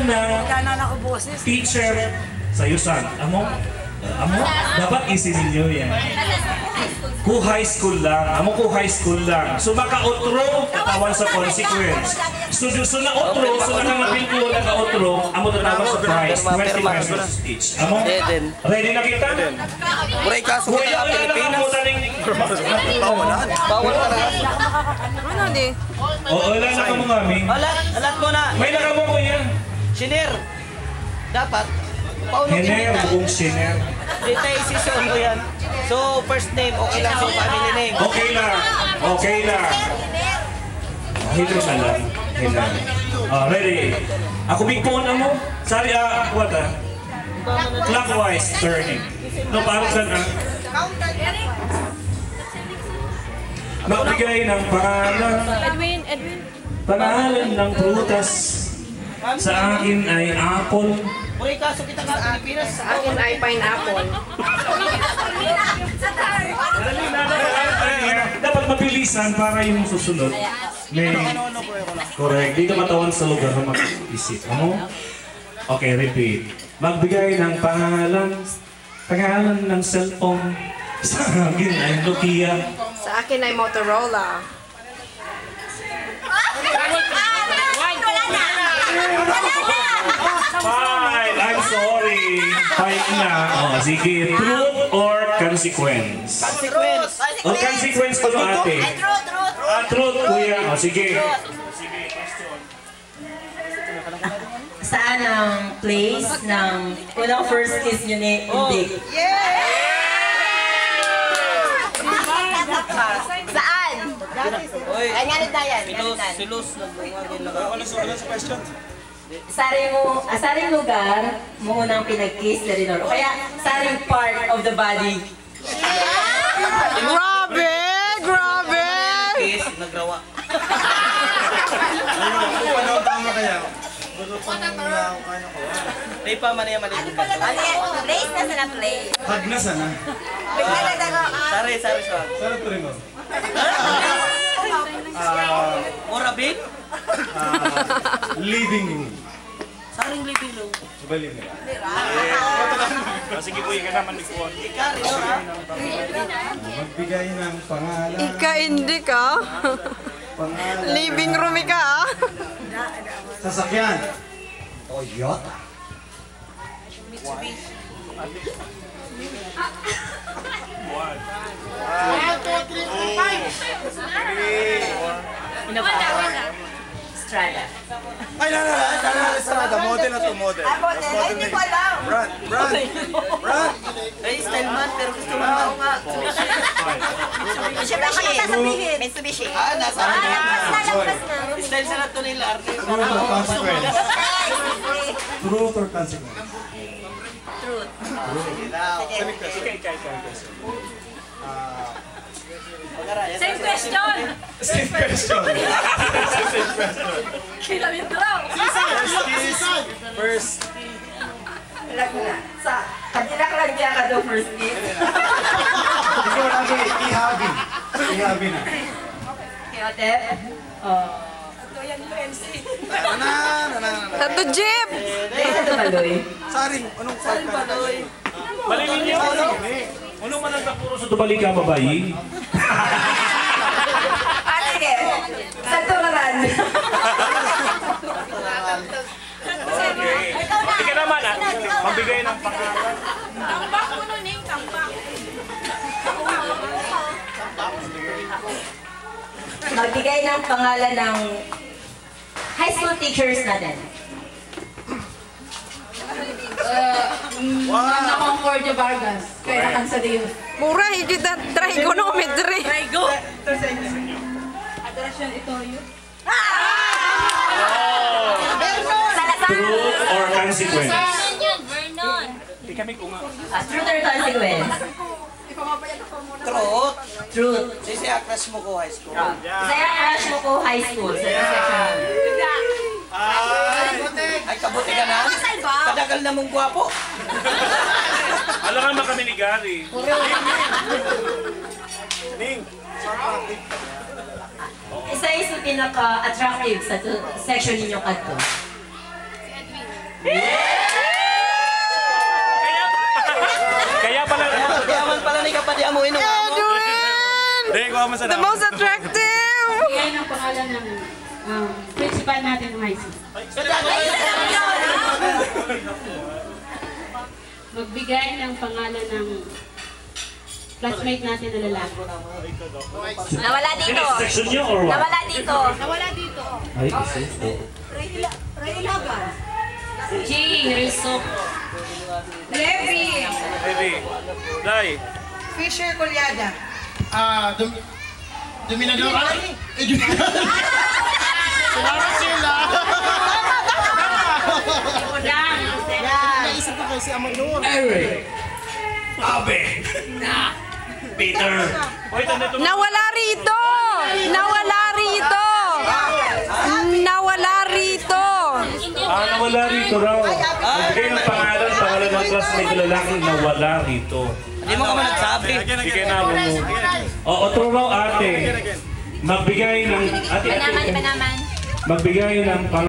ng teacher sa Yusan. Amo? Dapat easy ninyo yan. Ku high school lang. Amo ku high school lang. So maka-outro, katawan sa consequence. So na outro, so nakangapin ko naka-outro, amo tatawa sa prize. 20 pesos each. Amo? Ready na kita? Buray kaso ko na Pilipinas. Bawal ka na. Ano di? Oo, wala na ka mo kami. Alat mo na. May nakamo ko yan. Shiner. Dapat. Shiner, buong Shiner. Dito isisyon ko yan. So, first name, okay lang sa family name. Okay lang. Okay lang. Hilo na lang. Hilo. Ready? Ako big phone mo? Sorry, what clockwise turning. No, parang saan magbigay ng pangalan. Edwin. Pangalan ng prutas. Sa akin ay apple. Buray kaso kita ka Pilipinas. Sa akin ay pineapple. Dapat mabilisan para yung susunod. May correct. Dito matawan sa lugar na mag-isip. Ano? Okay, repeat. Magbigay ng pangalan ng cellphone. Sa akin ay Nokia. Sa akin ay Motorola. Fine, I'm sorry. Fine na. Sige, truth or consequence? Consequence. O consequence ko no ate? Truth, kuya. Sige. Saan ang place ng unang first kiss nyo ni Indik? Saan? Ay, nga nito yan. Silos. Saring lugar mo unang pinag-kiss na rin. O kaya saring part of the body. Grabe! Kiss, nagrawa. Ano tama kaya? May pa man yung maliit. Place na sana place. Hag na sana. Sorry. Sana to rin mo. Morabin? Living room. Saring living room. Diba living room? Sige kuya ka naman nagpuan. Ikari, ha? Magbigay ng pangalan. Ika hindi ka. Living room ka. Sasakyan. Toyota. Strada. Ay, Estrada. Model na to, model. Ay, hindi ko alam. Brand. Ay, style man, pero gusto mo naman. Mitsubishi. Nasa style sa nato nila. Truth or consequence? Truth or consequence? Same question. Same question. Kilometro. First. Sa kanila ka lang niya ka daw first kiss. Ikaw lagi, ihabi. Ihabi na. Otep. Tato jeep. Ito Maloy. Saring, anong part ka na? Malilin niyo. Ano man ang tapuro sa tubali ka, babayi? Sige. Sa turaran. Hindi ka naman magbigay ng pangalan. Tambak mo nun eh, tambak. Magbigay ng pangalan ng high school teachers natin. Nana Concordia Vargas, kaya kansa de yun. Mura, hindi na trigonometry. Atrasyon ito yun. Truth or consequence? Truth or consequence? Truth. Truth. Sisi akras mo ko high school. Saya crush mo ko high school sa section. Ay, kabuti ka na. Kadagal na mong gwapo. Alam naman kami ni Gary. Ning. Isa yung pinaka-attractive sa section ninyong kanto. Kaya pala. Yaman pala ni kapatid mo ino. The most attractive! Bigay ng pangalan ng principal natin ng high school. Magbigay ng pangalan ng classmate natin na lalaki. Nawala dito. Section nyo or what? Nawala dito. Nawala dito. Ay, isa. Jing, Rizok. Levi. Baby. Dai. Fisher Colyada. Dominador ka? Salamat sila! Naisip ko kasi Amador. Eric. Abe. Peter. Hoy, tanda to. Nawala rito! Nawala rito! Nawala rito! Nawala rito raw. Magbigay ng pangalan ng classmate na lalaking nawala rito. Hindi mo ka man nagsabi. Sige na mo. Otro raw ate. Magbigay ng... Ate, Panaman. Magbigay ng